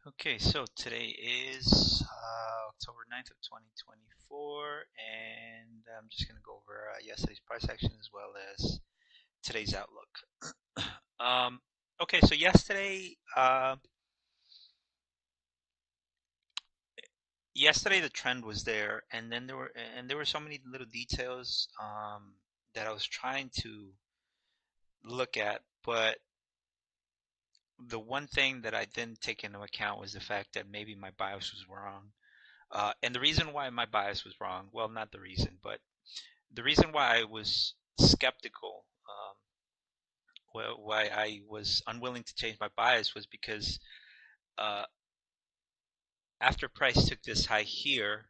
Okay, so today is October 9th of 2024, and I'm just going to go over yesterday's price action as well as today's outlook. Um, okay, so yesterday the trend was there, and then there were so many little details that I was trying to look at, but the one thing that I didn't take into account was the fact that maybe my bias was wrong. And the reason why my bias was wrong, well, not the reason, but the reason why I was skeptical, why I was unwilling to change my bias was because uh, after price took this high here,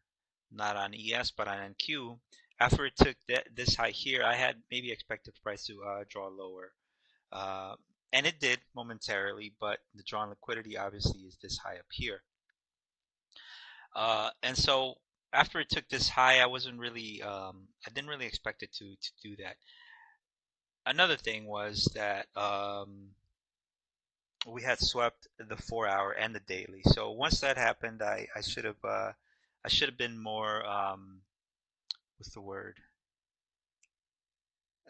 not on ES but on NQ, after it took this high here, I had maybe expected price to draw lower. Uh, and it did momentarily, but the drawn liquidity obviously is this high up here. And so after it took this high, I didn't really expect it to do that. Another thing was that we had swept the 4 hour and the daily. So once that happened, I should have been more what's the word?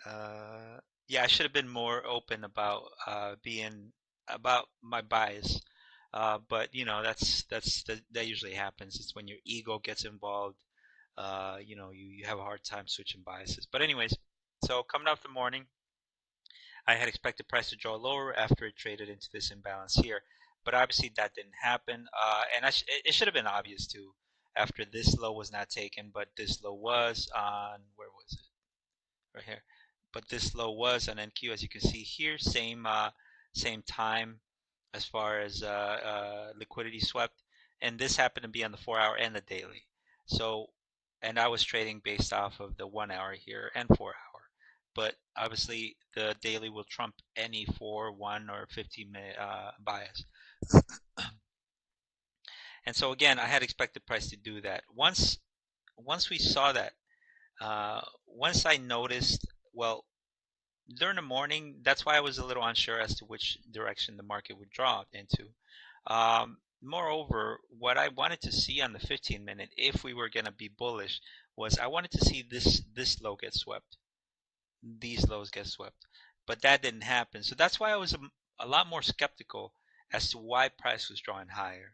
Uh, yeah, I should have been more open about being about my bias. But that usually happens. It's when your ego gets involved. You have a hard time switching biases. But anyways, so coming off the morning, I had expected price to draw lower after it traded into this imbalance here, but obviously that didn't happen. And it should have been obvious too, after this low was not taken, but this low was on, where was it? Right here. But this low was on NQ, as you can see here, same time as far as liquidity swept, and this happened to be on the 4 hour and the daily. So, and I was trading based off of the 1 hour here and 4 hour, but obviously the daily will trump any 4, 1, or 15-minute bias. And so again, I had expected price to do that. Once we saw that, once I noticed, well, during the morning, that's why I was a little unsure as to which direction the market would draw into. Moreover, what I wanted to see on the 15-minute, if we were going to be bullish, was I wanted to see this low get swept, these lows get swept, but that didn't happen. So that's why I was a lot more skeptical as to why price was drawing higher.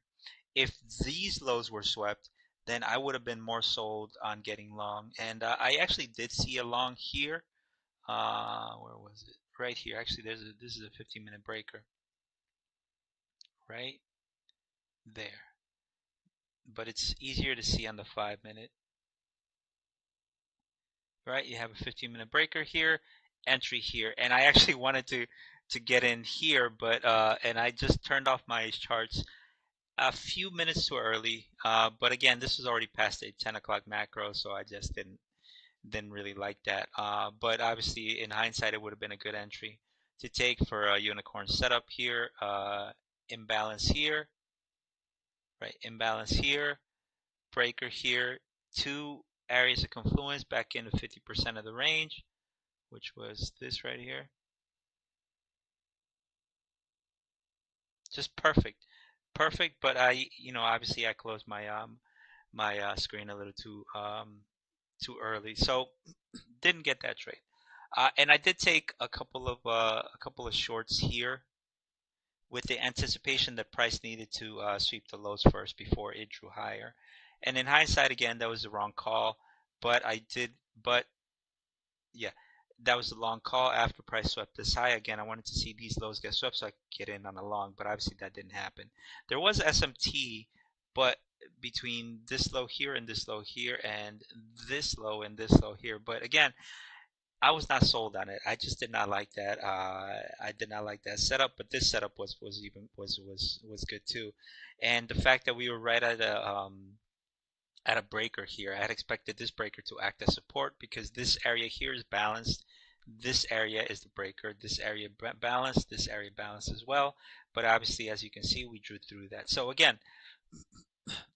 If these lows were swept, then I would have been more sold on getting long, and I actually did see a long here. Where was it? Right here. Actually, this is a 15-minute breaker right there, but it's easier to see on the 5-minute. Right, you have a 15-minute breaker here, entry here, and I actually wanted to get in here, but and I just turned off my charts a few minutes too early. But again, this was already past a 10 o'clock macro, so I just didn't really like that. But obviously, in hindsight, it would have been a good entry to take for a unicorn setup here. Imbalance here, right? Imbalance here, breaker here, two areas of confluence back into 50% of the range, which was this right here. Just perfect, perfect. But obviously I closed my screen a little too early, so didn't get that trade. And I did take a couple of shorts here with the anticipation that price needed to sweep the lows first before it drew higher. And in hindsight, again, that was the wrong call. But I did, but yeah, that was the long call after price swept this high. Again, I wanted to see these lows get swept so I could get in on the long, but obviously that didn't happen. There was SMT, but between this low here and this low here and this low and this low here. But again, I was not sold on it. I just did not like that. I did not like that setup, but this setup was good too. And the fact that we were right at a breaker here, I had expected this breaker to act as support because this area here is balanced. This area is the breaker. This area balanced. This area balanced as well. But obviously, as you can see, we drew through that. So again,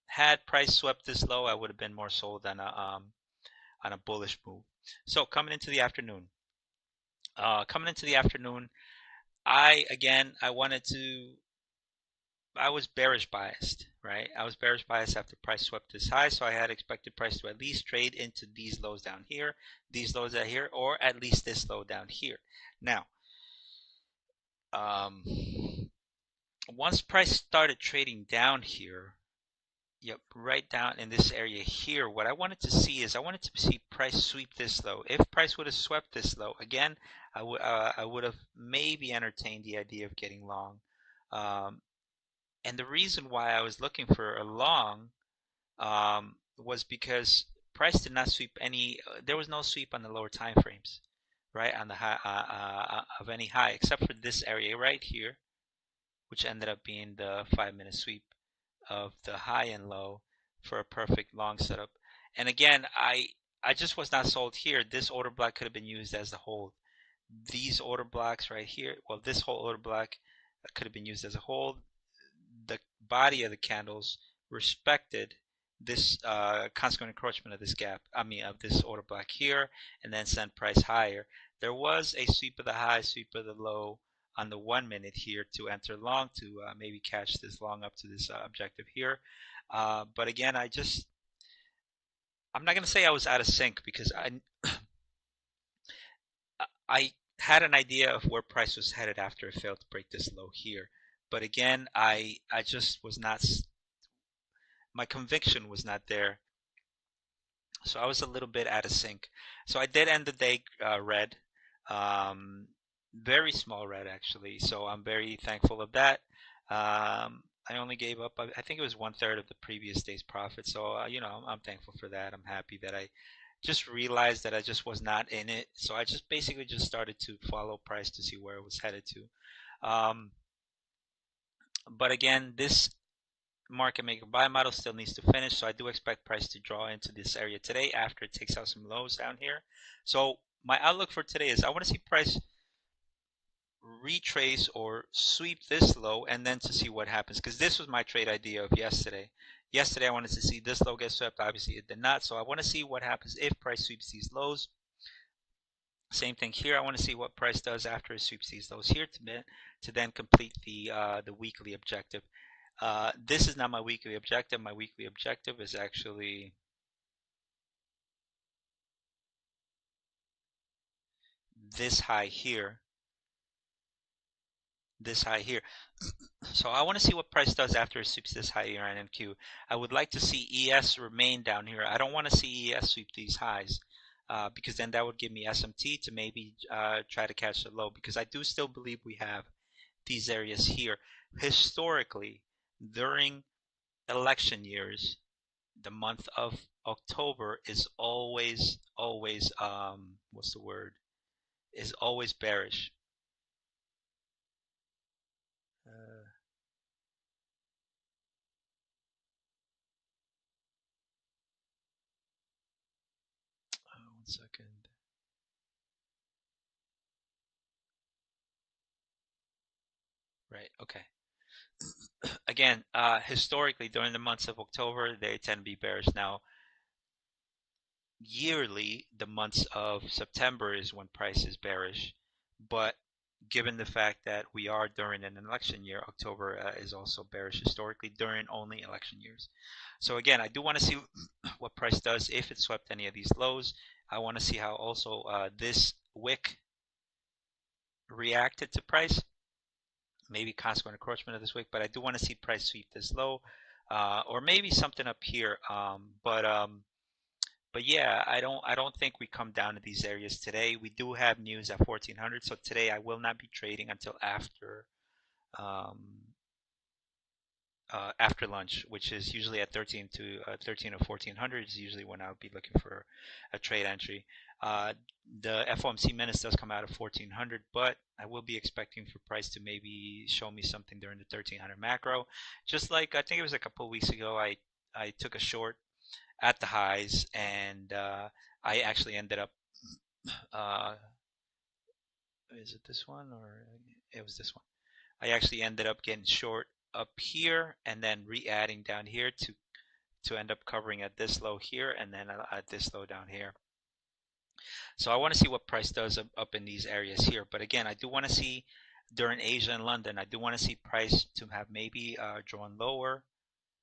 had price swept this low, I would have been more sold on a bullish move. So coming into the afternoon. Coming into the afternoon, I wanted to I was bearish biased, right? I was bearish biased after price swept this high, so I had expected price to at least trade into these lows down here, these lows out here, or at least this low down here. Now, um, once price started trading down here, yep, right down in this area here, what I wanted to see is I wanted to see price sweep this low. If price would have swept this low, again, I would have maybe entertained the idea of getting long. And the reason why I was looking for a long was because price did not sweep any. There was no sweep on the lower time frames, right? On the high of any high, except for this area right here, which ended up being the 5-minute sweep of the high and low for a perfect long setup. And again, I just was not sold here. This order block could have been used as the hold. These order blocks right here, well, this whole order block could have been used as a hold. The body of the candles respected this consequent encroachment of this gap, I mean of this order block here, and then sent price higher. There was a sweep of the high, sweep of the low on the 1 minute here to enter long to maybe catch this long up to this objective here. But again, I'm not going to say I was out of sync because I had an idea of where price was headed after it failed to break this low here. But again, I just was not, my conviction was not there. So I was a little bit out of sync. So I did end the day red, um, very small red actually. So I'm very thankful of that. I only gave up, I think it was 1/3 of the previous day's profit. So, I'm thankful for that. I'm happy that I just realized that I just was not in it. So I just basically just started to follow price to see where it was headed to. Um, but again, this market maker buy model still needs to finish, so I do expect price to draw into this area today after it takes out some lows down here. So my outlook for today is I want to see price retrace or sweep this low and then to see what happens, because this was my trade idea of yesterday. I wanted to see this low get swept. Obviously it did not, so I want to see what happens if price sweeps these lows. Same thing here. I want to see what price does after it sweeps these lows here to then complete the weekly objective. This is not my weekly objective. My weekly objective is actually this high here. This high here. So I want to see what price does after it sweeps this high here on NQ. I would like to see ES remain down here. I don't want to see ES sweep these highs because then that would give me SMT to maybe try to catch the low, because I do still believe we have these areas here. Historically, during election years, the month of October is always, what's the word? Is always bearish. Uh, 1 second. Right. Okay. Again, historically, during the months of October, they tend to be bearish. Now, yearly, the months of September is when price is bearish. But given the fact that we are during an election year, October is also bearish historically during only election years. So again, I do want to see what price does if it swept any of these lows. I want to see how also this wick reacted to price. Maybe consequent encroachment of this wick, but I do want to see price sweep this low, or maybe something up here. But yeah, I don't think we come down to these areas today. We do have news at 1400, so today I will not be trading until um, after lunch, which is usually at 13 or 1400 is usually when I would be looking for a trade entry. The FOMC minutes does come out at 1400, but I will be expecting for price to maybe show me something during the 1300 macro. Just like I think it was a couple of weeks ago, I took a short at the highs, and I actually ended up. Uh, is it this one, or it was this one? I actually ended up getting short up here and then re-adding down here to end up covering at this low here and then at this low down here. So I want to see what price does up in these areas here. But again, I do want to see during Asia and London, I do want to see price to have maybe drawn lower,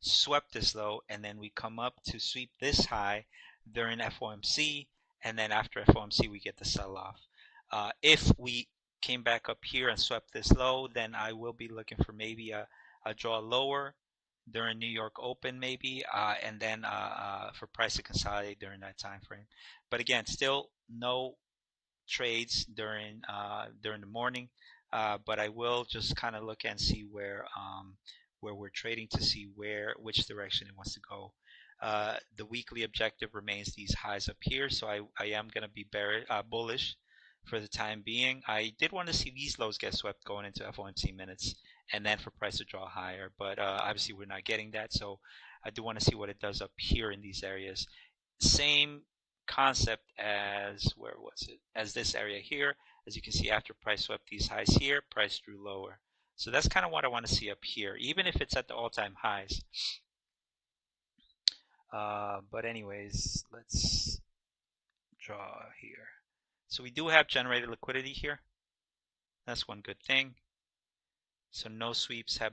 swept this low, and then we come up to sweep this high during FOMC, and then after FOMC we get the sell-off. If we came back up here and swept this low, then I will be looking for maybe a draw lower during New York Open maybe, and then for price to consolidate during that time frame. But again, still no trades during the morning, but I will just kind of look and see where we're trading to see which direction it wants to go. The weekly objective remains these highs up here, so I am going to be bullish for the time being. I did want to see these lows get swept going into FOMC minutes, and then for price to draw higher, but obviously we're not getting that, so I do want to see what it does up here in these areas. Same concept as where was it? As this area here. As you can see, after price swept these highs here, price drew lower. So that's kind of what I want to see up here, even if it's at the all-time highs. But anyways, let's draw here. So we do have generated liquidity here. That's one good thing. So no sweeps there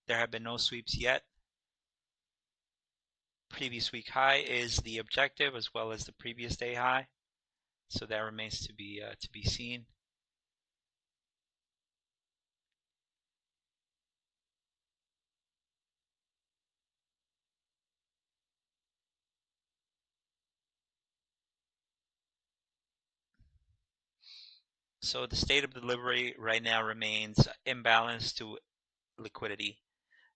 have been no sweeps yet. Previous week high is the objective as well as the previous day high. So that remains to be seen. So the state of delivery right now remains imbalanced to liquidity,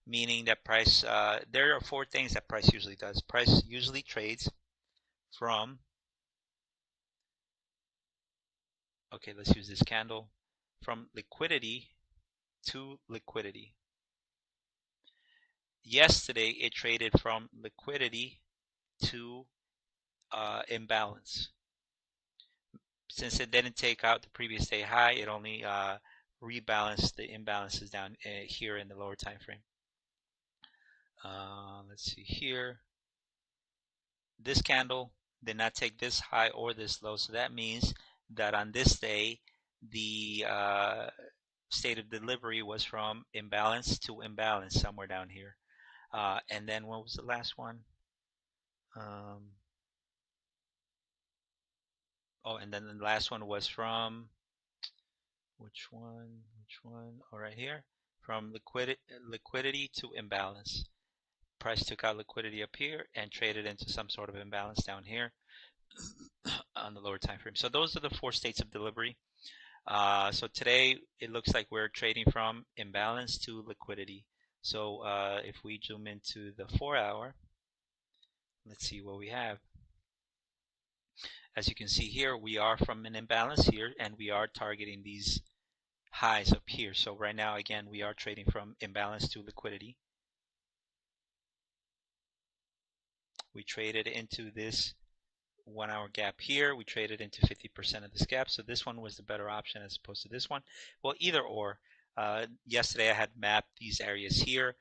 meaning that price, there are four things that price usually does. Price usually trades from, okay, let's use this candle, from liquidity to liquidity. Yesterday, it traded from liquidity to imbalance. Since it didn't take out the previous day high, it only rebalanced the imbalances down here in the lower time frame. Let's see here. This candle did not take this high or this low, so that means that on this day, the state of delivery was from imbalance to imbalance somewhere down here. And then what was the last one? Oh, and then the last one was from which one? Oh, right here. From liquidity to imbalance. Price took out liquidity up here and traded into some sort of imbalance down here on the lower time frame. So those are the four states of delivery. So today it looks like we're trading from imbalance to liquidity. So if we zoom into the 4-hour, let's see what we have. As you can see here, we are from an imbalance here, and we are targeting these highs up here. So right now, again, we are trading from imbalance to liquidity. We traded into this 1-hour gap here. We traded into 50% of this gap. So this one was the better option as opposed to this one. Well, either or. Yesterday I had mapped these areas here.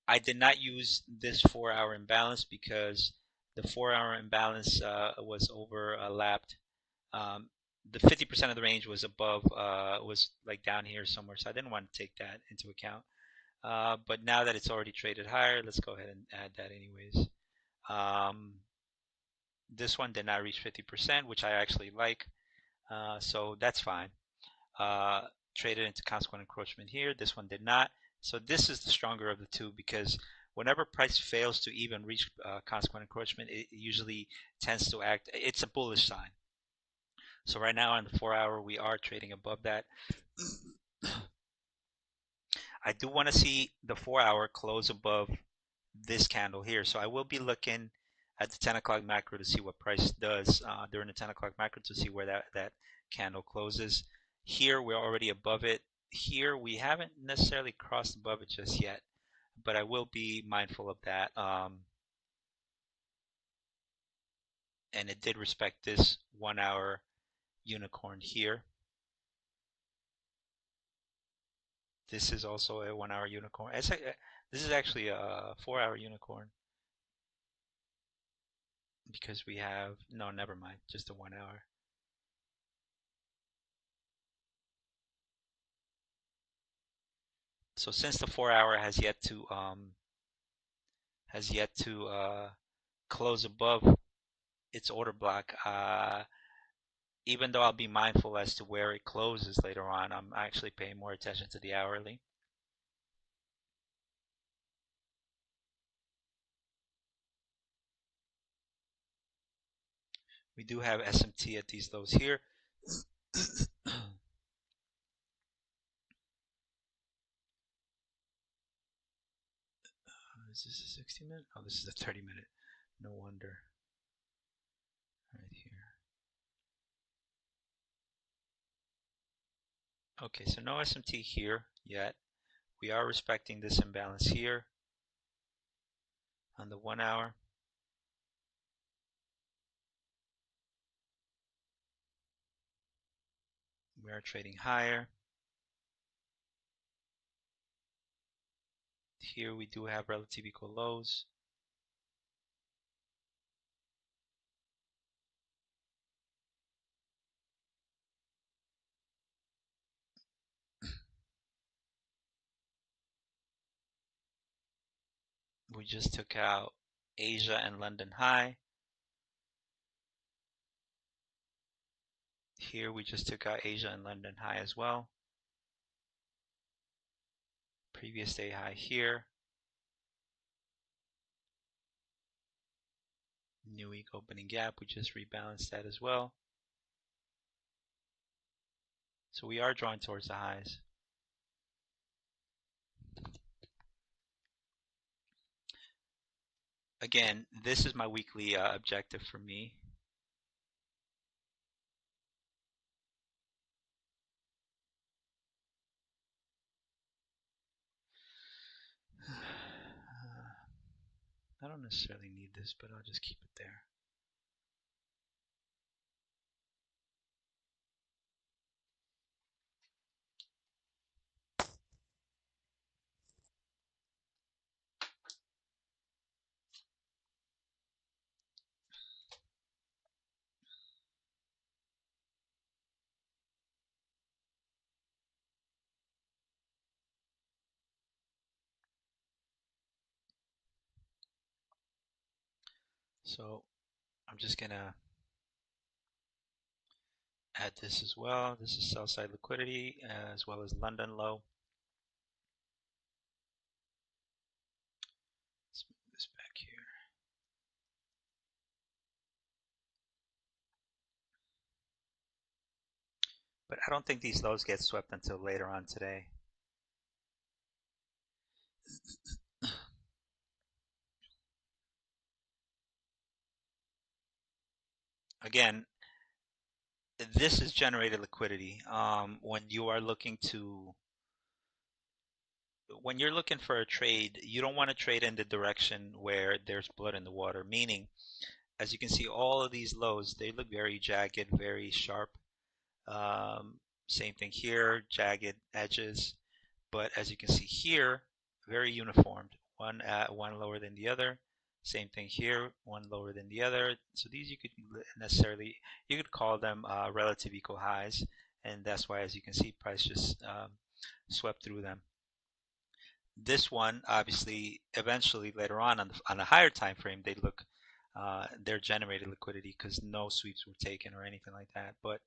I did not use this 4-hour imbalance because the 4-hour imbalance was overlapped. The 50% of the range was above, was like down here somewhere, so I didn't want to take that into account. But now that it's already traded higher, let's go ahead and add that anyways. This one did not reach 50%, which I actually like, so that's fine. Traded into consequent encroachment here. This one did not. So this is the stronger of the two, because whenever price fails to even reach consequent encroachment, it usually tends to act, it's a bullish sign. So right now on the 4-hour, we are trading above that. I do want to see the 4-hour close above this candle here. So I will be looking at the 10 o'clock macro to see what price does during the 10 o'clock macro to see where that candle closes. Here we're already above it. Here we haven't necessarily crossed above it just yet, but I will be mindful of that. And it did respect this 1-hour unicorn here. This is also a 1-hour unicorn. This is actually a 4-hour unicorn, because we have, no, never mind, just a 1-hour. So since the 4-hour has yet to close above its order block, even though I'll be mindful as to where it closes later on, I'm actually paying more attention to the hourly. We do have SMT at these lows here. Is this a 60-minute? Oh, this is a 30-minute. No wonder. Right here. Okay, so no SMT here yet. We are respecting this imbalance here on the 1 hour. We are trading higher. Here we do have relative equal lows. We just took out Asia and London high. Here we just took out Asia and London high as well. Previous day high here. New week opening gap. We just rebalanced that as well. So we are drawing towards the highs. Again, this is my weekly objective for me. I don't necessarily need this, but I'll just keep it there. So I'm just gonna add this as well. This is sell side liquidity as well as London low. Let's move this back here. But I don't think these lows get swept until later on today. Again, this is generated liquidity. When you're looking for a trade, you don't want to trade in the direction where there's blood in the water. Meaning, as you can see, all of these lows, they look very jagged, very sharp. Same thing here, jagged edges. But as you can see here, very uniformed. One lower than the other. Same thing here, one lower than the other. So these you could call them relative equal highs, and that's why, as you can see, price just swept through them. This one, obviously, eventually later on a higher time frame, they're generated liquidity because no sweeps were taken or anything like that. But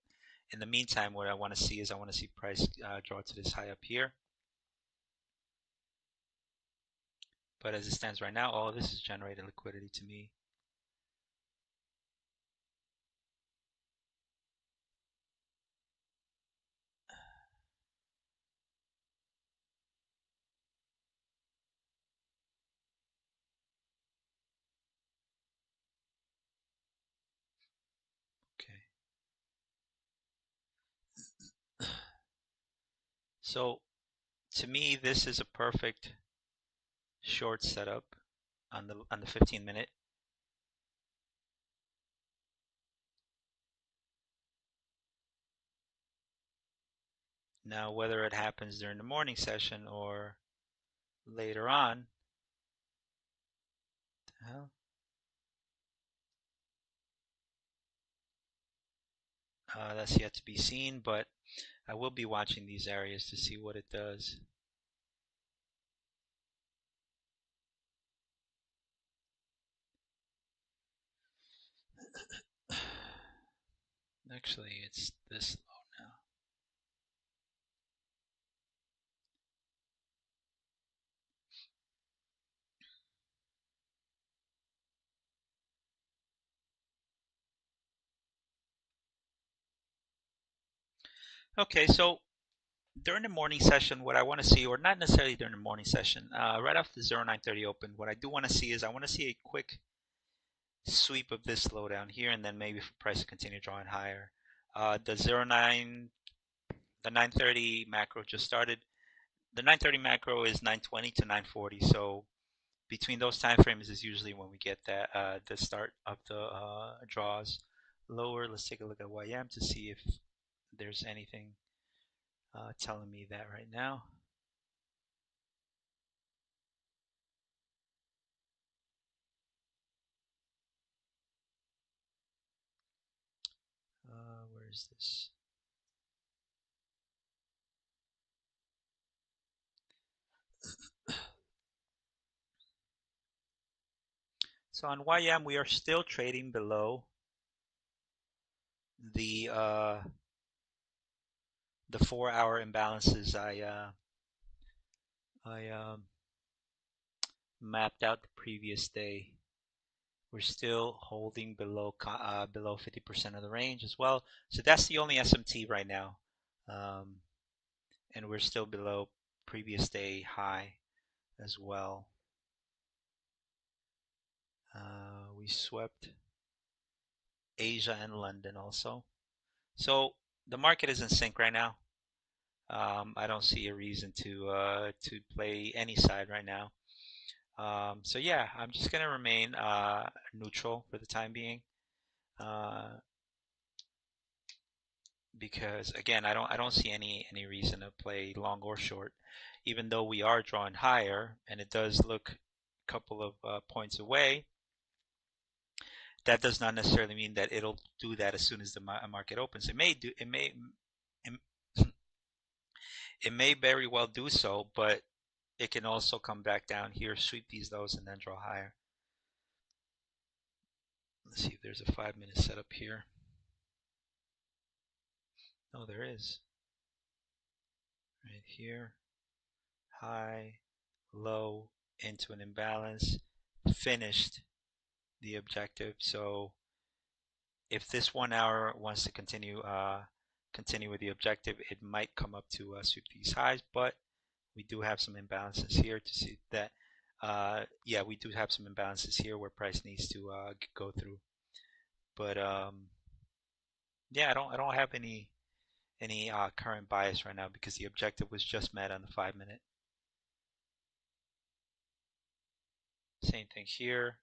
in the meantime, what I want to see is price draw to this high up here. But as it stands right now, all of this is generated liquidity to me. Okay. So to me, this is a perfect short setup on the 15-minute. Now, whether it happens during the morning session or later on, the hell? That's yet to be seen, but I will be watching these areas to see what it does. Actually, it's this low now. Okay, so during the morning session, what I want to see, or not necessarily during the morning session, right after the 0930 open, what I do want to see is I want to see a quick sweep of this slowdown here, and then maybe for price to continue drawing higher. The 09, the 930 macro just started. The 930 macro is 920 to 940, so between those time frames is usually when we get that the start of the draws lower. Let's take a look at YM to see if there's anything telling me that right now. Where is this? So on YM, we are still trading below the 4-hour imbalances I mapped out the previous day. We're still holding below 50% of the range as well. So that's the only SMT right now, and we're still below previous day high as well. We swept Asia and London also. So the market is in sync right now. I don't see a reason to play any side right now. So yeah, I'm just gonna remain neutral for the time being, because again, I don't see any reason to play long or short, even though we are drawing higher and it does look a couple of points away. That does not necessarily mean that it'll do that as soon as the market opens. It may do. It, it may very well do so, but it can also come back down here, sweep these lows, and then draw higher. Let's see if there's a 5-minute setup here. Oh, there is. Right here, high, low, into an imbalance, finished the objective. So if this 1 hour wants to continue with the objective, it might come up to sweep these highs, but we do have some imbalances here to see that. Yeah, we do have some imbalances here where price needs to go through. But yeah, I don't have any current bias right now because the objective was just met on the 5-minute. Same thing here.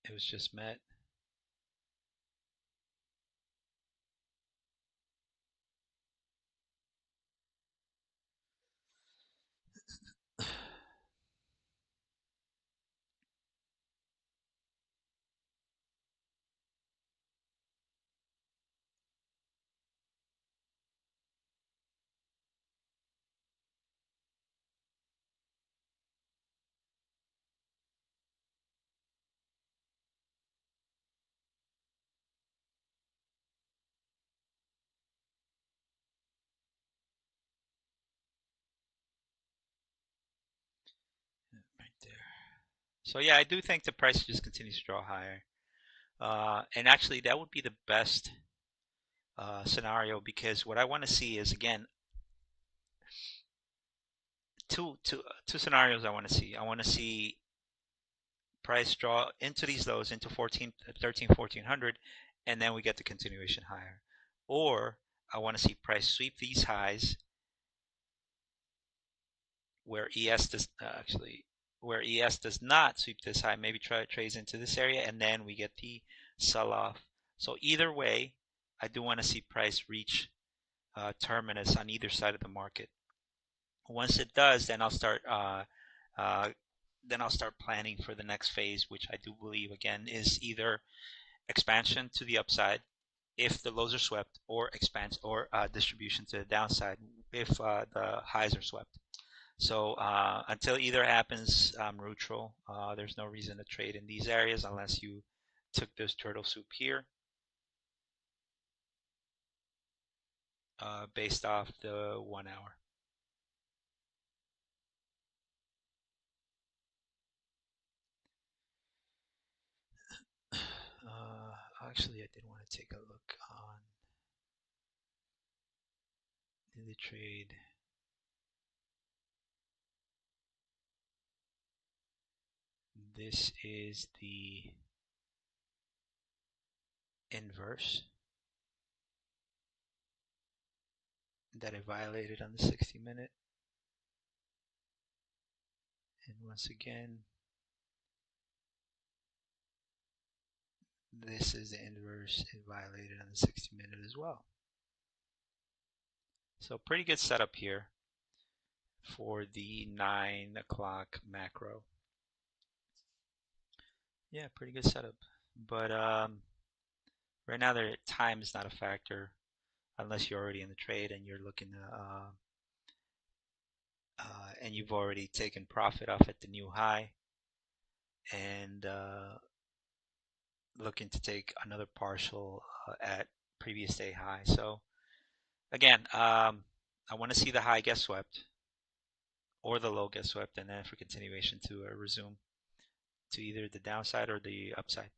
It was just met. Right there. So yeah, I do think the price just continues to draw higher. And actually, that would be the best scenario, because what I want to see is, again, two scenarios I want to see. I want to see price draw into these lows, into 1400, and then we get the continuation higher. Or I want to see price sweep these highs where ES does where ES does not sweep this high, maybe trades into this area, and then we get the sell off. So either way, I do want to see price reach terminus on either side of the market. Once it does, then I'll start planning for the next phase, which I do believe again is either expansion to the upside if the lows are swept, or expansion or distribution to the downside if the highs are swept. So until either happens, I'm neutral. There's no reason to trade in these areas unless you took this turtle soup here based off the 1 hour. Actually, I did want to take a look on the trade. This is the inverse that it violated on the 60-minute. And once again, this is the inverse it violated on the 60-minute as well. So pretty good setup here for the 9 o'clock macro. Yeah, pretty good setup. But right now, the time is not a factor unless you're already in the trade and you're looking to, and you've already taken profit off at the new high and looking to take another partial at previous day high. So again, I want to see the high get swept or the low get swept, and then for continuation to resume to either the downside or the upside.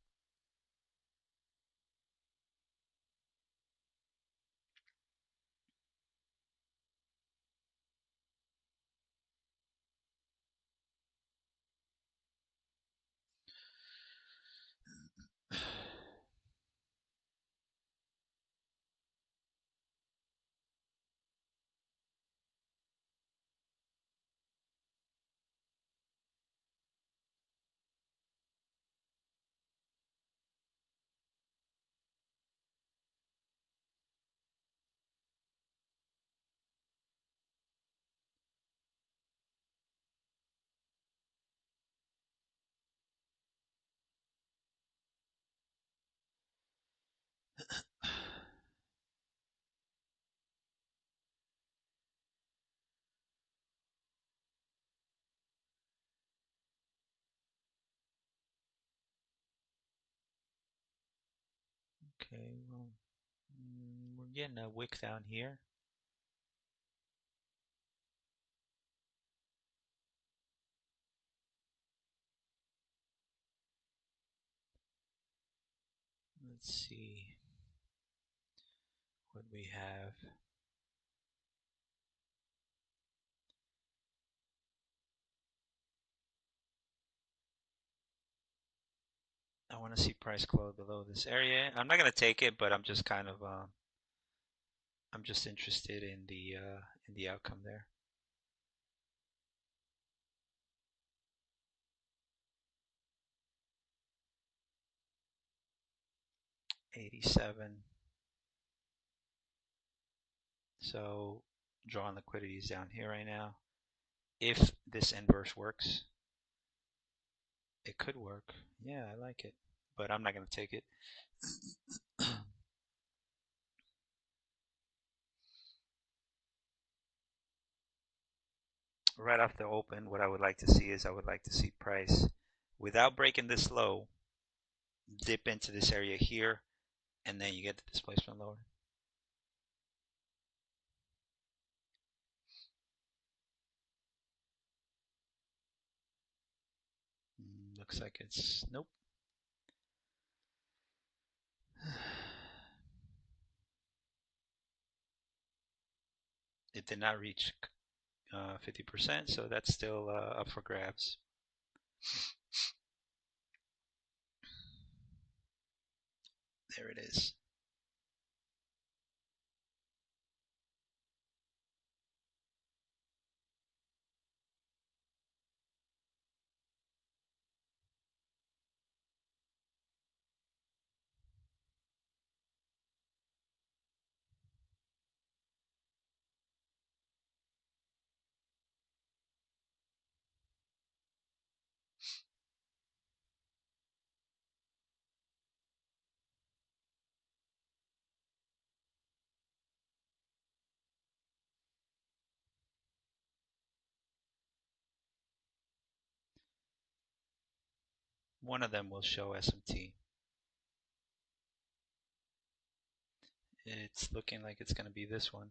Okay, well, we're getting a wick down here. Let's see what we have. I want to see price close below this area. I'm not going to take it, but I'm just kind of I'm just interested in the outcome there. 87. So drawing liquidity is down here right now. If this inverse works, it could work. Yeah, I like it, but I'm not going to take it. Right off the open, what I would like to see is I would like to see price without breaking this low dip into this area here, and then you get the displacement lower. Looks like it's nope. It did not reach 50%, so that's still up for grabs. There it is. One of them will show SMT. It's looking like it's going to be this one.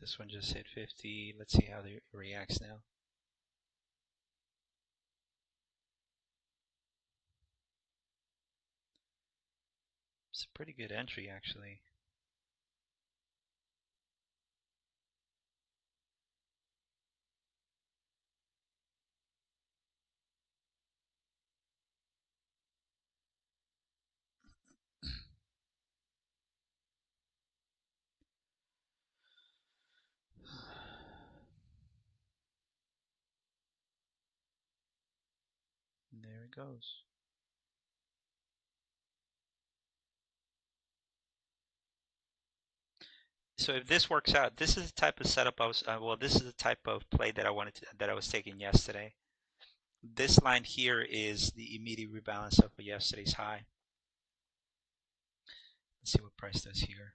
This one just hit 50. Let's see how it reacts now. It's a pretty good entry, actually. And there it goes. So if this works out, this is the type of setup I was, well, this is the type of play that that I was taking yesterday. This line here is the immediate rebalance of yesterday's high. Let's see what price does here.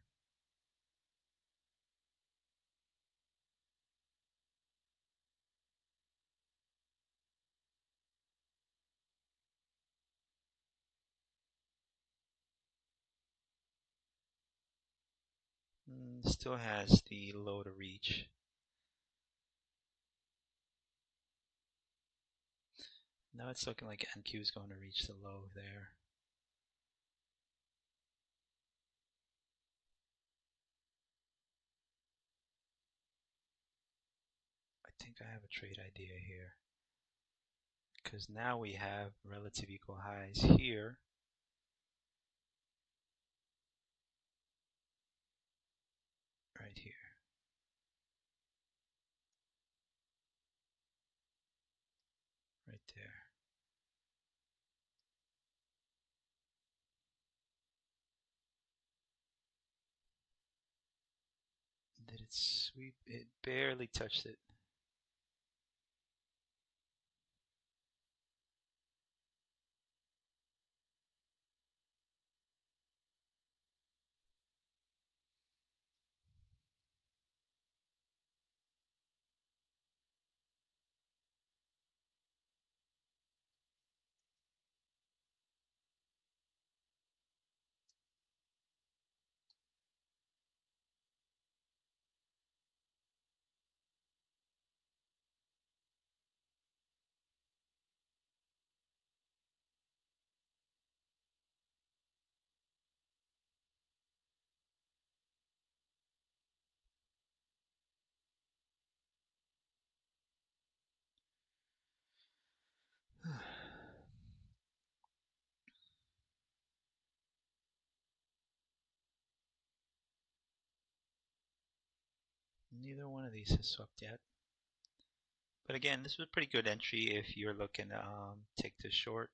Still has the low to reach. Now it's looking like NQ is going to reach the low there. I think I have a trade idea here, because now we have relative equal highs here. Right here. Right there. Did it sweep? It barely touched it. Neither one of these has swept yet. But again, this was a pretty good entry if you're looking to take the short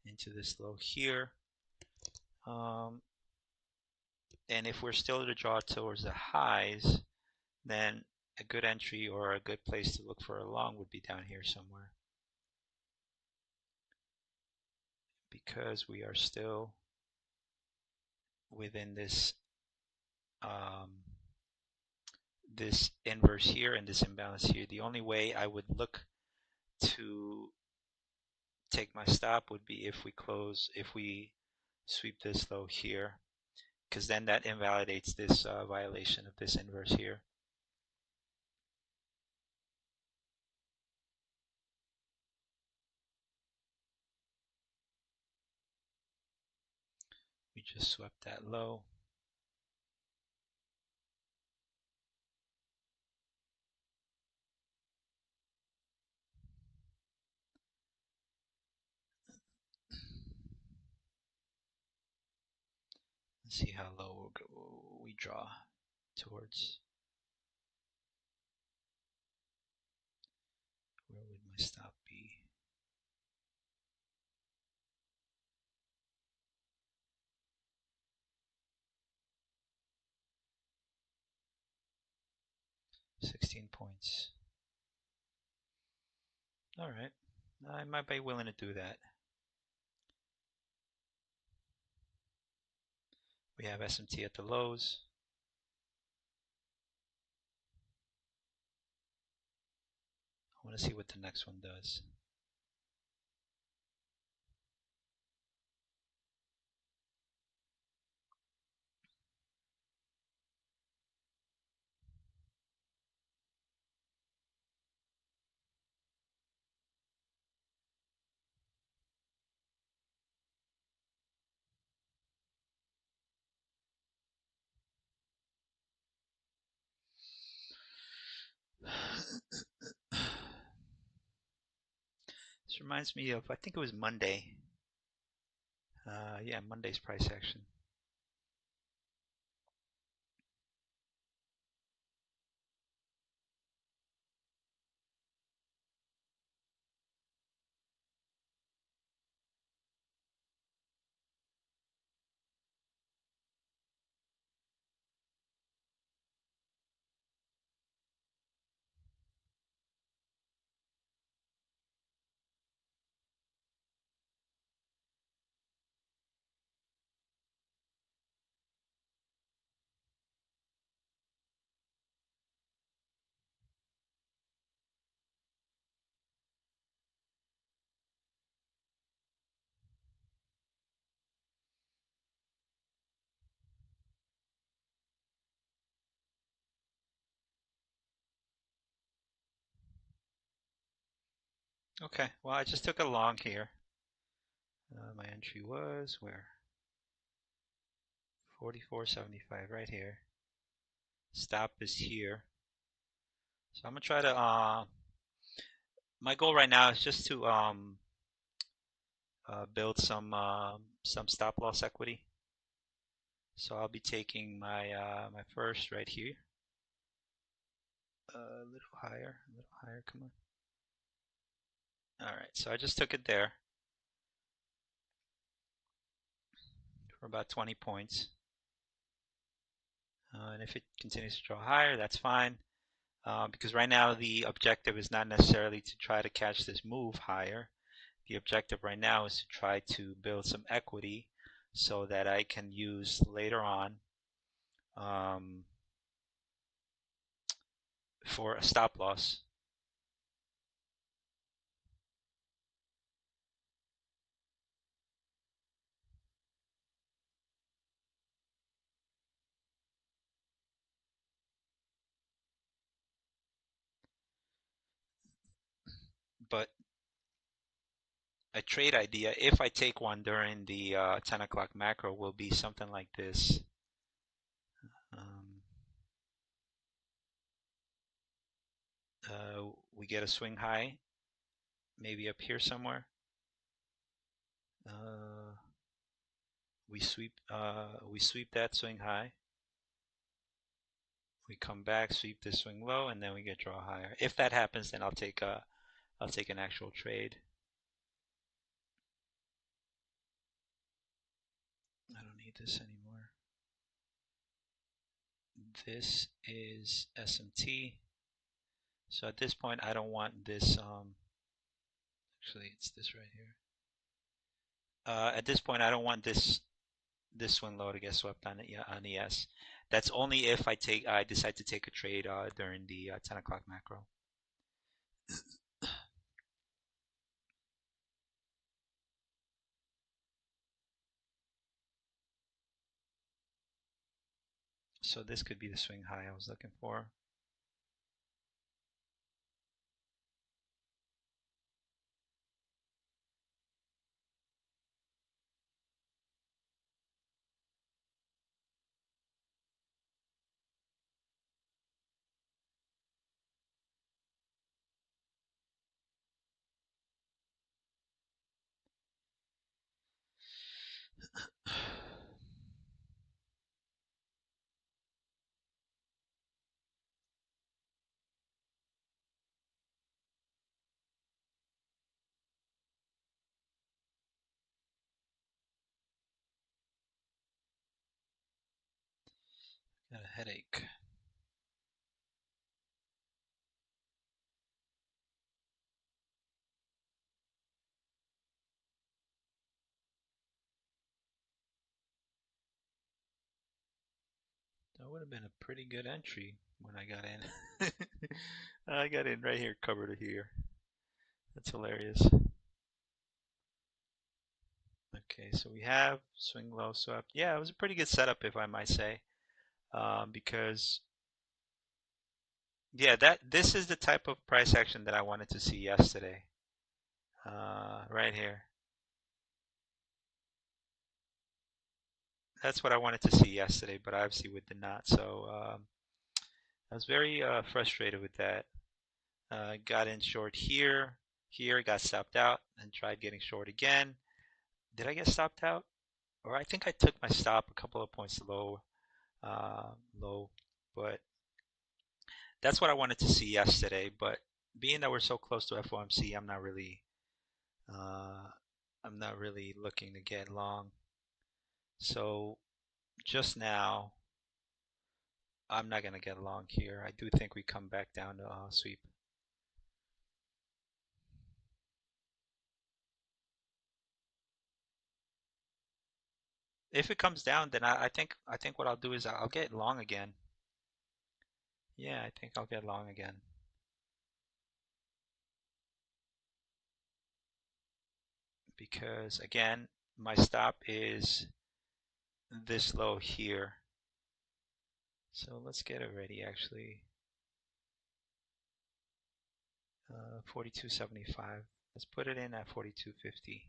into this low here. And if we're still to draw towards the highs, then a good entry or a good place to look for a long would be down here somewhere, because we are still within this this inverse here and this imbalance here. The only way I would look to take my stop would be if we sweep this low here, because then that invalidates this violation of this inverse here. We just swept that low. Let's see how low we draw towards. Where would my stop be? $16 points. All right, I might be willing to do that. We have SMT at the lows. I want to see what the next one does. This reminds me of, I think it was Monday. Yeah, Monday's price action. Okay, well, I just took a long here. My entry was where? 44.75 right here. Stop is here. So I'm gonna try to. My goal right now is just to build some stop loss equity. So I'll be taking my my first right here. A little higher, come on. All right, so I just took it there for about 20 points. And if it continues to draw higher, that's fine. Because right now the objective is not necessarily to try to catch this move higher. The objective right now is to try to build some equity so that I can use later on for a stop loss. But a trade idea, if I take one during the 10 o'clock macro, will be something like this. We get a swing high, maybe up here somewhere. We sweep that swing high. We come back, sweep this swing low, and then we get draw higher. If that happens, then I'll take an actual trade. I don't need this anymore. This is SMT. So at this point, I don't want this. Actually, it's this right here. At this point, I don't want this swing low to get swept on ES. That's only if I decide to take a trade during the 10 o'clock macro. So this could be the swing high I was looking for. Got a headache. would have been a pretty good entry when I got in. I got in right here, covered it here. That's hilarious. Okay, so we have swing low swept. Yeah, it was a pretty good setup, if I might say, because yeah, that this is the type of price action that I wanted to see yesterday, right here. That's what I wanted to see yesterday, but obviously we did not. So I was very frustrated with that. Got in short here, got stopped out, and tried getting short again. Did I get stopped out? Or I think I took my stop a couple of points low, but that's what I wanted to see yesterday. But being that we're so close to FOMC, uh, I'm not really looking to get long. So just now, I'm not gonna get long here. I do think we come back down to sweep. If it comes down, then I think what I'll do is I'll get long again. Yeah, I think I'll get long again. Because again, my stop is this low here. So let's get it ready actually. 42.75. Let's put it in at 42.50.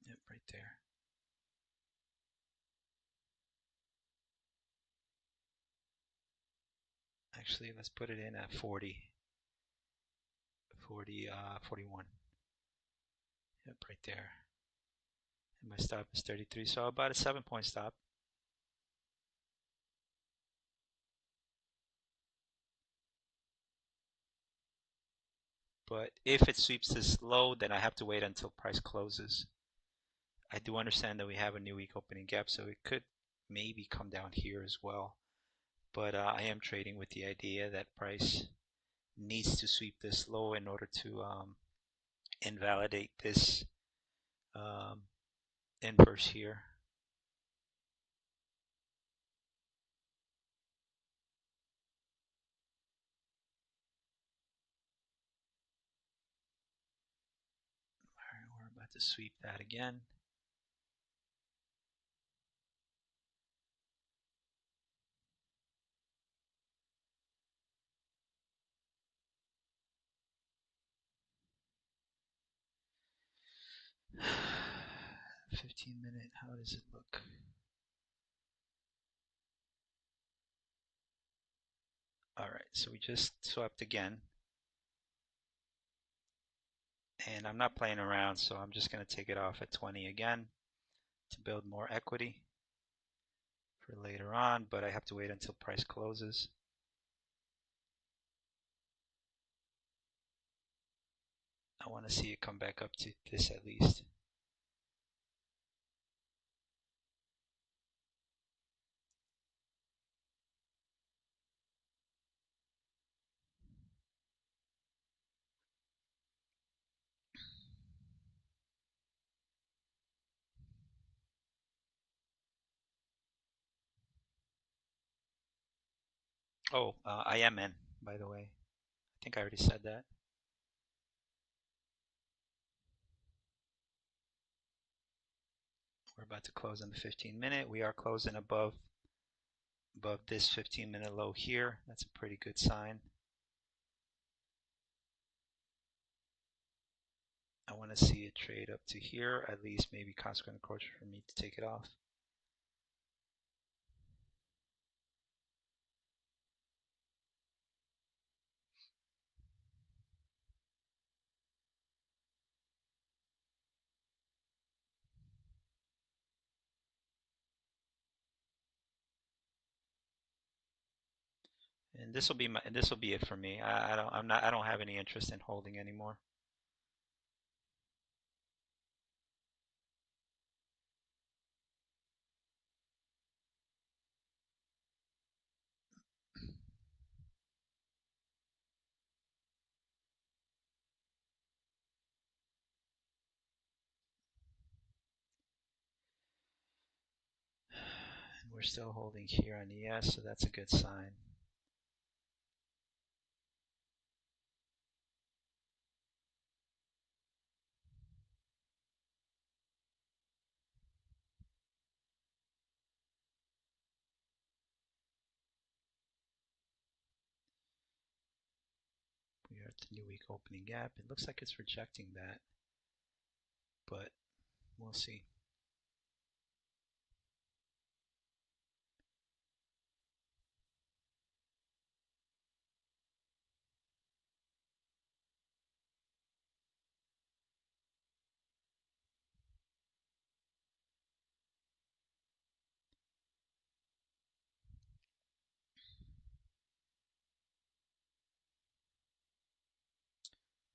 Yep, right there. Actually, let's put it in at 41. Yep, right there. And my stop is 33, so about a 7-point stop. But if it sweeps this low, then I have to wait until price closes. I do understand that we have a new week opening gap, so it could maybe come down here as well. But I am trading with the idea that price needs to sweep this low in order to invalidate this um, inverse here. All right, we're about to sweep that again. $15-minute, how does it look? All right, so we just swept again. And I'm not playing around, so I'm just going to take it off at 20 again to build more equity for later on, but I have to wait until price closes. I want to see it come back up to this at least. Oh, I am in, by the way. I think I already said that. We're about to close on the 15-minute. We are closing above this 15-minute low here. That's a pretty good sign. I want to see it trade up to here, at least maybe consequent approach for me to take it off. And this will be it for me. I don't have any interest in holding anymore. we're still holding here on ES, so that's a good sign. We are at the new week opening gap. It looks like it's rejecting that, but we'll see.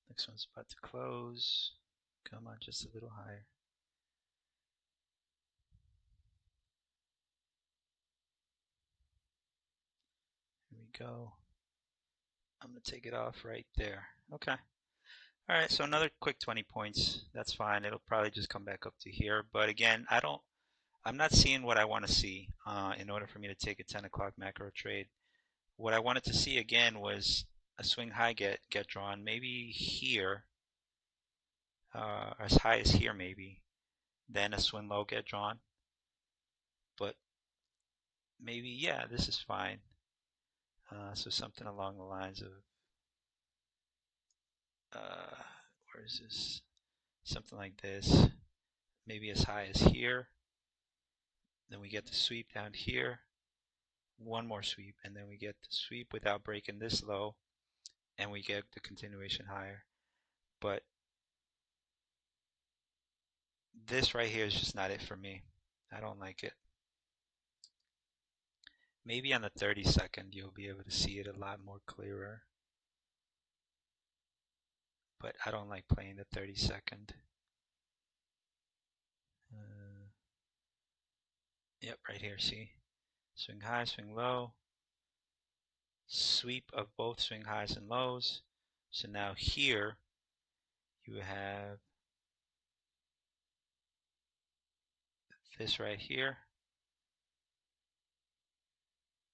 Next one's about to close. Come on, just a little higher. Here we go. I'm going to take it off right there. Okay. All right, so another quick 20 points. That's fine. It'll probably just come back up to here. But again, I'm not seeing what I want to see in order for me to take a 10 o'clock macro trade. What I wanted to see again was a swing high get drawn, maybe here, as high as here maybe, then a swing low get drawn. But maybe, yeah, this is fine. So something along the lines of, where is this? Something like this, maybe as high as here. Then we get the sweep down here, one more sweep, and then we get the sweep without breaking this low, and we get the continuation higher. But this right here is just not it for me. I don't like it. Maybe on the 30-second you'll be able to see it a lot more clearer. But I don't like playing the 30-second. Yep, right here, see? Swing high, swing low. Sweep of both swing highs and lows. So now here you have this right here.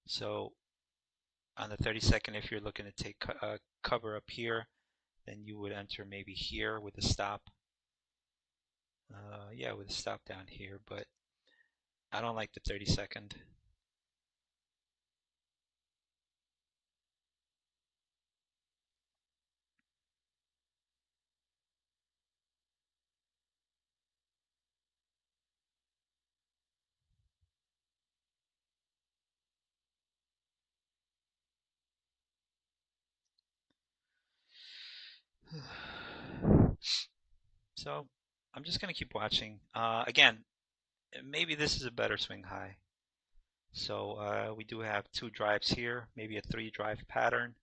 So on the 30-second, if you're looking to take cover up here, then you would enter maybe here with a stop. Yeah, with a stop down here, but I don't like the 30-second. So I'm just going to keep watching. Again, maybe this is a better swing high. So we do have 2 drives here, maybe a 3 drive pattern,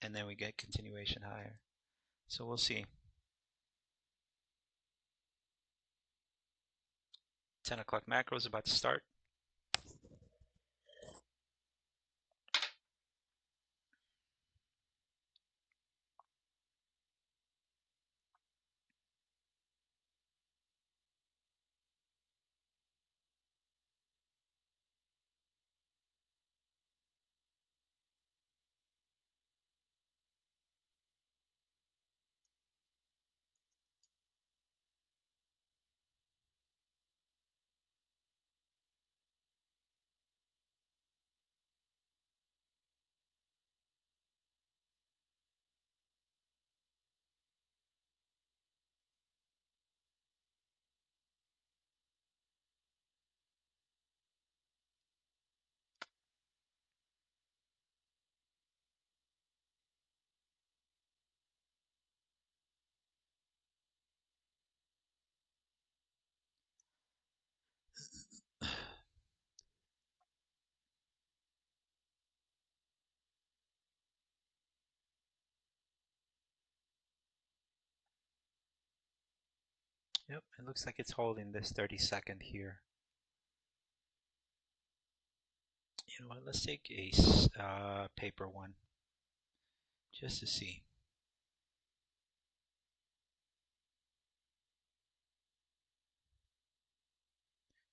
and then we get continuation higher. So we'll see. 10 o'clock macro is about to start. Yep, it looks like it's holding this 30-second here. You know what, let's take a paper one just to see.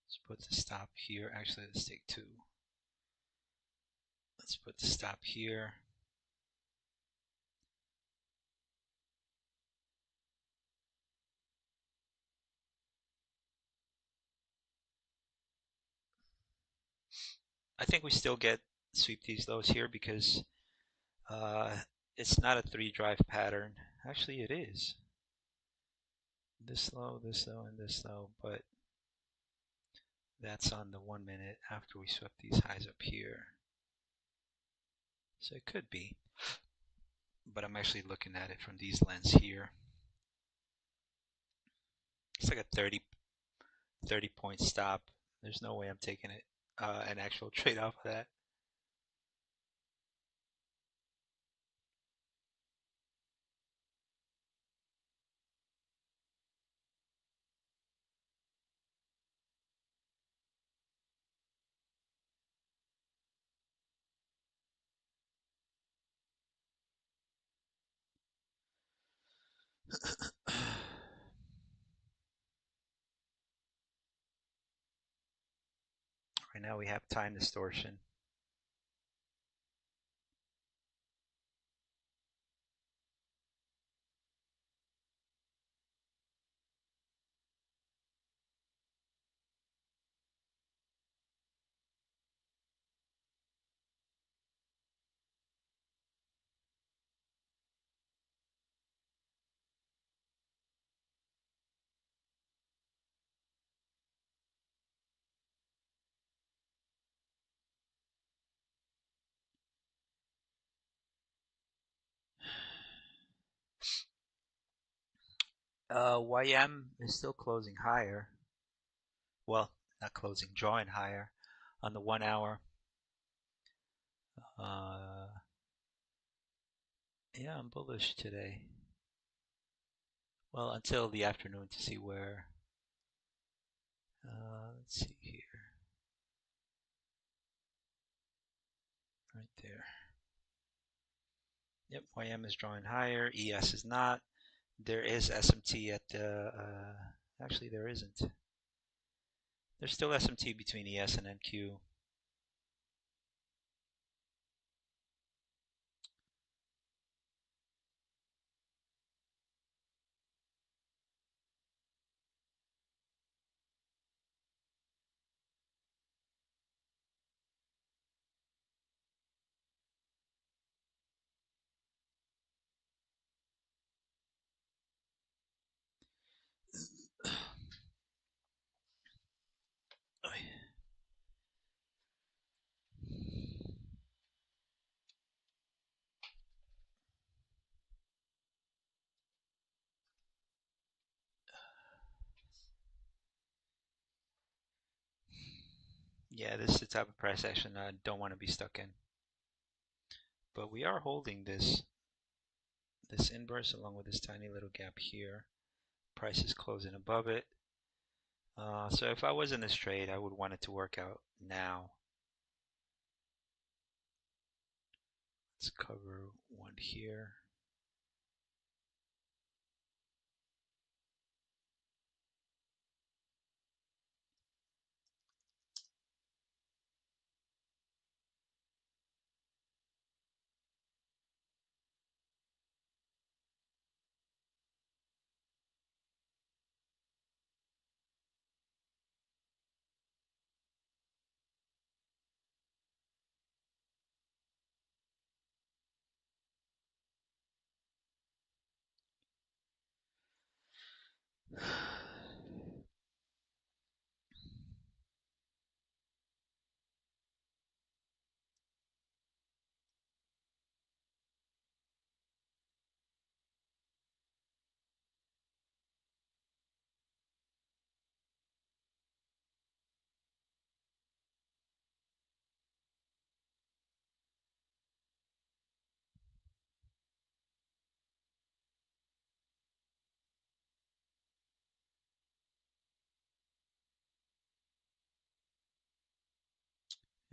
Let's put the stop here. Actually, let's take 2. Let's put the stop here. I think we still get sweep these lows here because it's not a 3-drive pattern. Actually, it is. This low, and this low, but that's on the 1 minute after we swept these highs up here. So it could be, but I'm actually looking at it from these lens here. It's like a 30 point stop. There's no way I'm taking it an actual trade off of that. Right now we have time distortion. YM is still closing higher. Well, not closing, drawing higher on the 1 hour. Yeah, I'm bullish today. Well, until the afternoon to see where. Let's see here. Right there. Yep, YM is drawing higher. ES is not. There is SMT at the. Actually, there isn't. There's still SMT between ES and NQ. Yeah, this is the type of price action I don't want to be stuck in. But we are holding this inverse along with this tiny little gap here. Price is closing above it. So if I was in this trade, I would want it to work out now. Let's cover one here.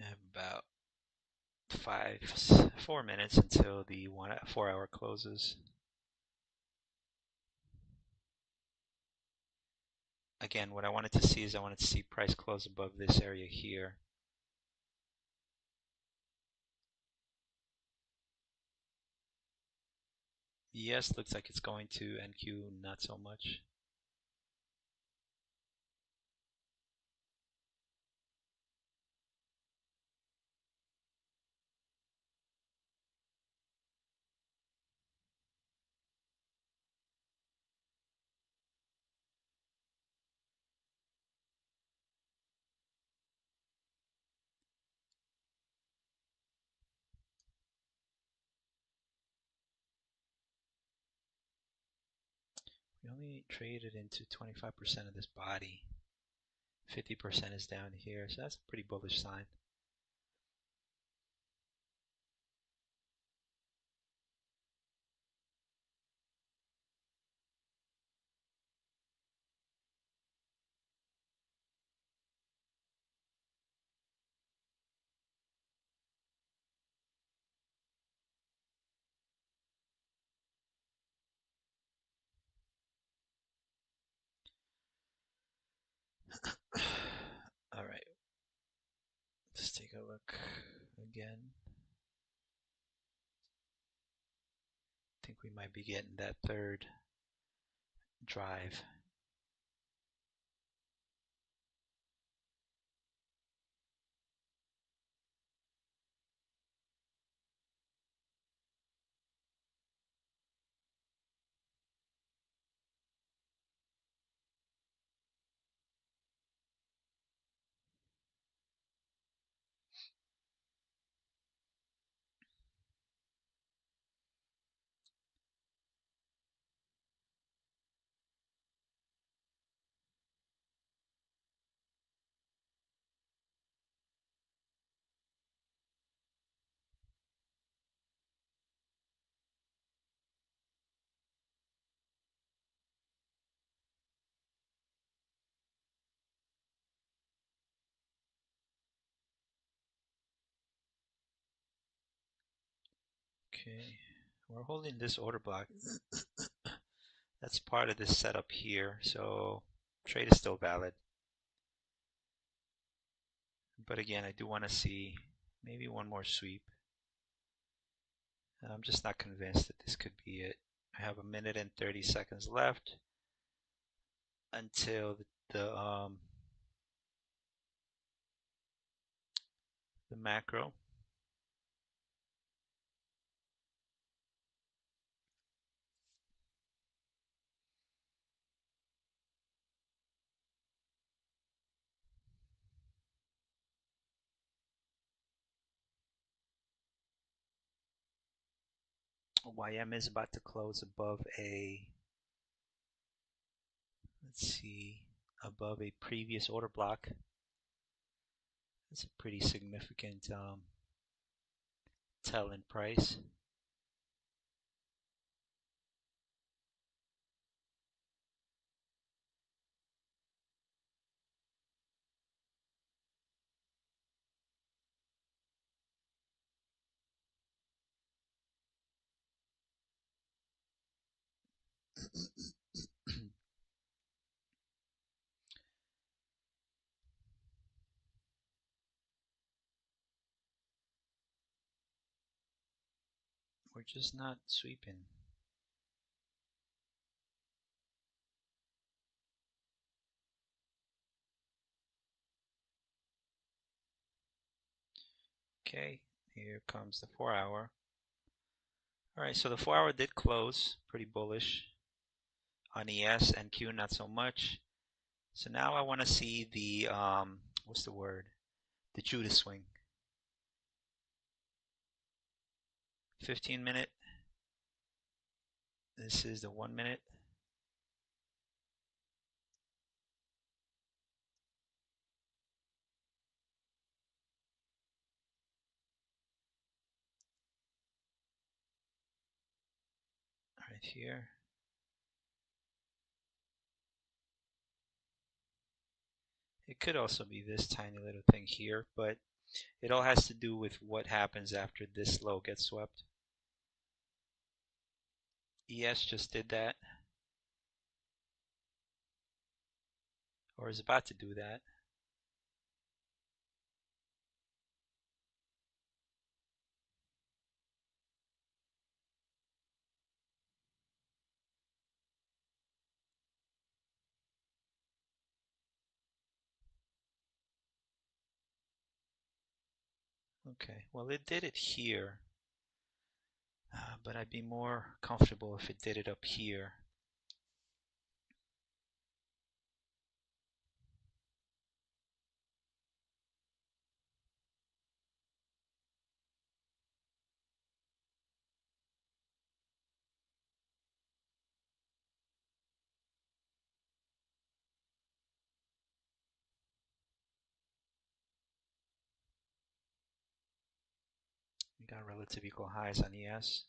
I have about 4 minutes until the 4 hour closes. again, what I wanted to see is I wanted to see price close above this area here. Yes, looks like it's going to NQ, not so much. We only traded into 25% of this body. 50% is down here, so that's a pretty bullish sign. All right, let's take a look again. I think we might be getting that third drive. Okay, we're holding this order block. That's part of this setup here, so trade is still valid. But again, I do want to see maybe one more sweep. I'm just not convinced that this could be it. I have 1 minute and 30 seconds left until the macro. YM is about to close above a, let's see, above a previous order block. That's a pretty significant tell in price. We're just not sweeping. Okay, here comes the 4-hour. All right, so the 4-hour did close, pretty bullish on ES and Q, not so much. So now I want to see the what's the word? The Judas swing. 15-minute. This is the 1 minute. Right here. It could also be this tiny little thing here, but it all has to do with what happens after this low gets swept. ES just did that. or is about to do that. Okay, well, it did it here, but I'd be more comfortable if it did it up here. We got relative equal highs on ES.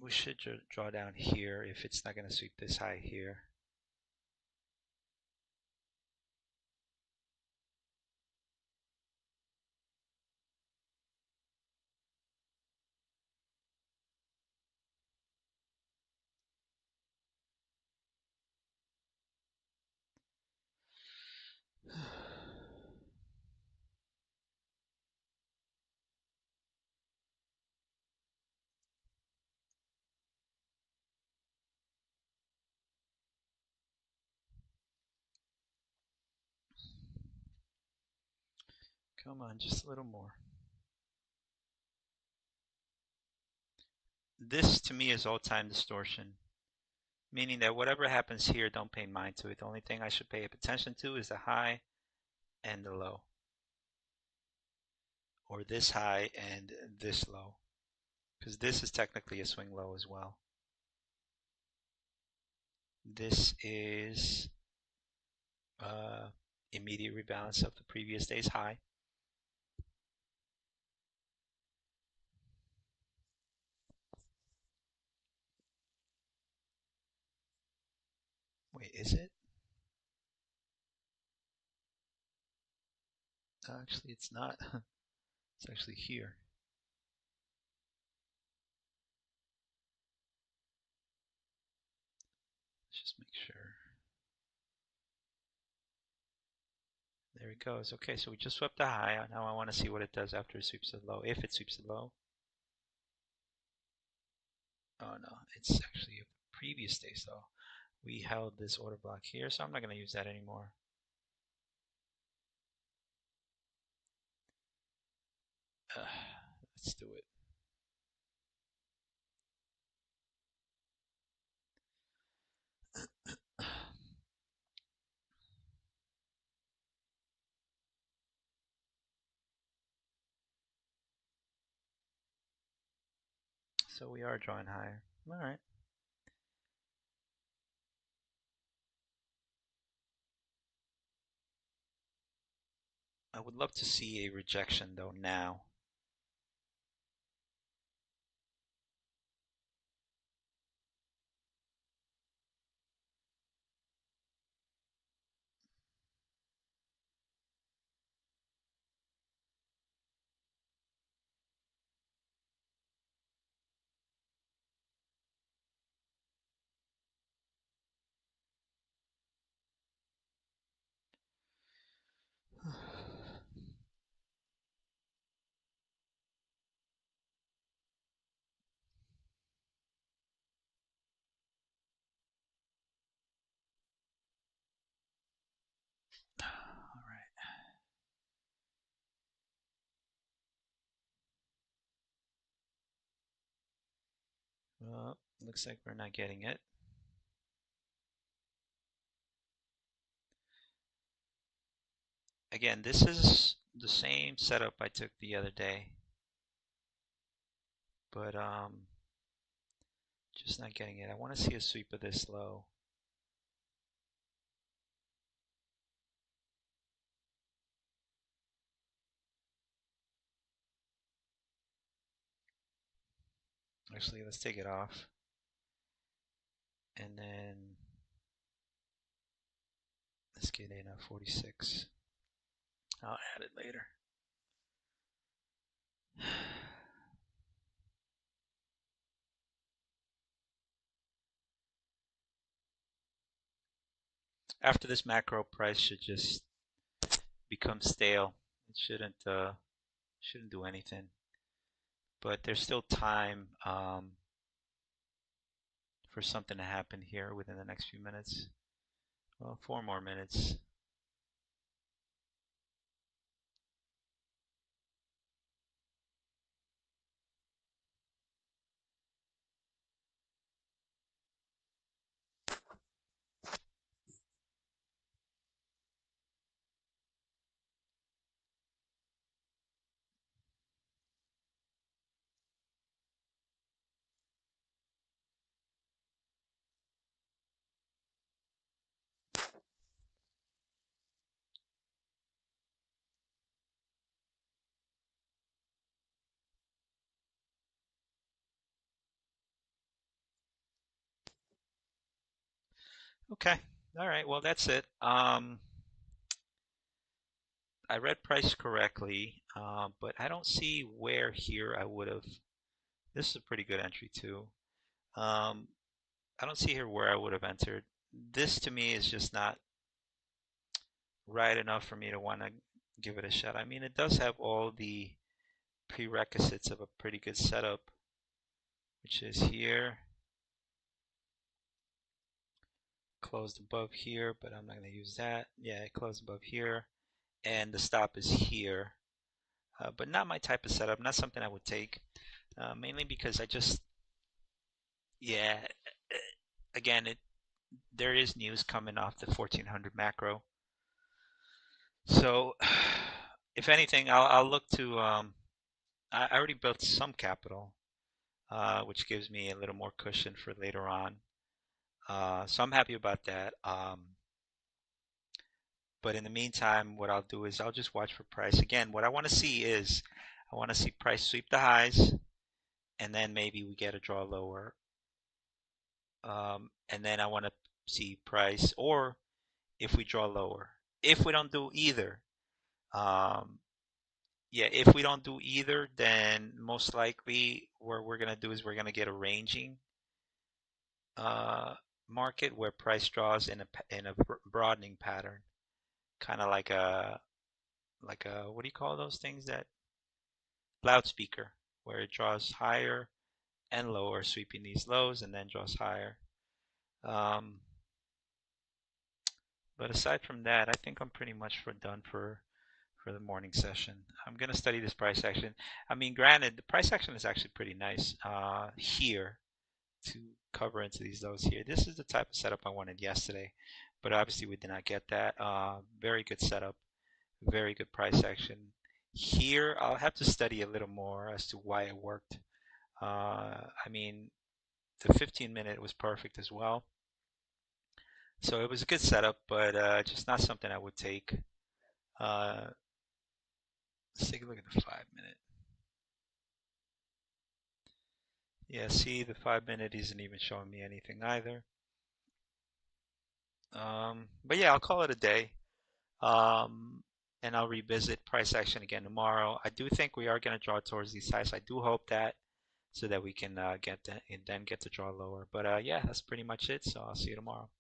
We should draw down here if it's not going to sweep this high here. Come on, just a little more. This to me is all time distortion, meaning that whatever happens here, don't pay mind to it. The only thing I should pay attention to is the high and the low, or this high and this low, because this is technically a swing low as well. This is immediate rebalance of the previous day's high. Wait, is it? Actually, it's not. It's actually here. Let's just make sure. There it goes. Okay, so we just swept the high. Now I want to see what it does after it sweeps the low. If it sweeps the low. Oh no, it's actually a previous day, so we held this order block here, so I'm not going to use that anymore. Let's do it. So we are drawing higher. All right. I would love to see a rejection though now. All right. Well, looks like we're not getting it. Again, this is the same setup I took the other day, but just not getting it. I want to see a sweep of this low. Actually, let's take it off. And then Let's get in at 46. I'll add it later. After this macro, price should just become stale. It shouldn't do anything. But there's still time for something to happen here within the next few minutes. Well, 4 more minutes. Okay. All right. Well, that's it. I read price correctly, but I don't see where here I would have. This is a pretty good entry too. Um, I don't see here where I would have entered. This to me is just not right enough for me to want to give it a shot. I mean, it does have all the prerequisites of a pretty good setup, which is here, closed above here, but I'm not going to use that. Yeah, it closed above here, and the stop is here. But not my type of setup, not something I would take, mainly because I just, yeah, again, there is news coming off the 1400 macro. So if anything, I'll look to, I already built some capital, which gives me a little more cushion for later on. So I'm happy about that. But in the meantime, what I'll do is I'll just watch for price. Again, what I want to see is I want to see price sweep the highs, and then maybe we get a draw lower. And then I want to see price, or if we draw lower. If we don't do either, yeah, if we don't do either, then most likely what we're gonna do is we're gonna get a ranging market where price draws in a broadening pattern, kind of like a what do you call those things, that loudspeaker, where it draws higher and lower, sweeping these lows and then draws higher. But aside from that, I think I'm pretty much done for the morning session. I'm going to study this price action. I mean, granted, the price action is actually pretty nice here to cover into these lows here. This is the type of setup I wanted yesterday, but obviously we did not get that. Very good setup, very good price action. Here, I'll have to study a little more as to why it worked. I mean, the 15-minute was perfect as well. So it was a good setup, but just not something I would take. Let's take a look at the 5-minute. Yeah, see, the 5-minute isn't even showing me anything either. But yeah, I'll call it a day. And I'll revisit price action again tomorrow. I do think we are going to draw towards these highs. I do hope that, so that we can get that and then get to draw lower. But yeah, that's pretty much it. So I'll see you tomorrow.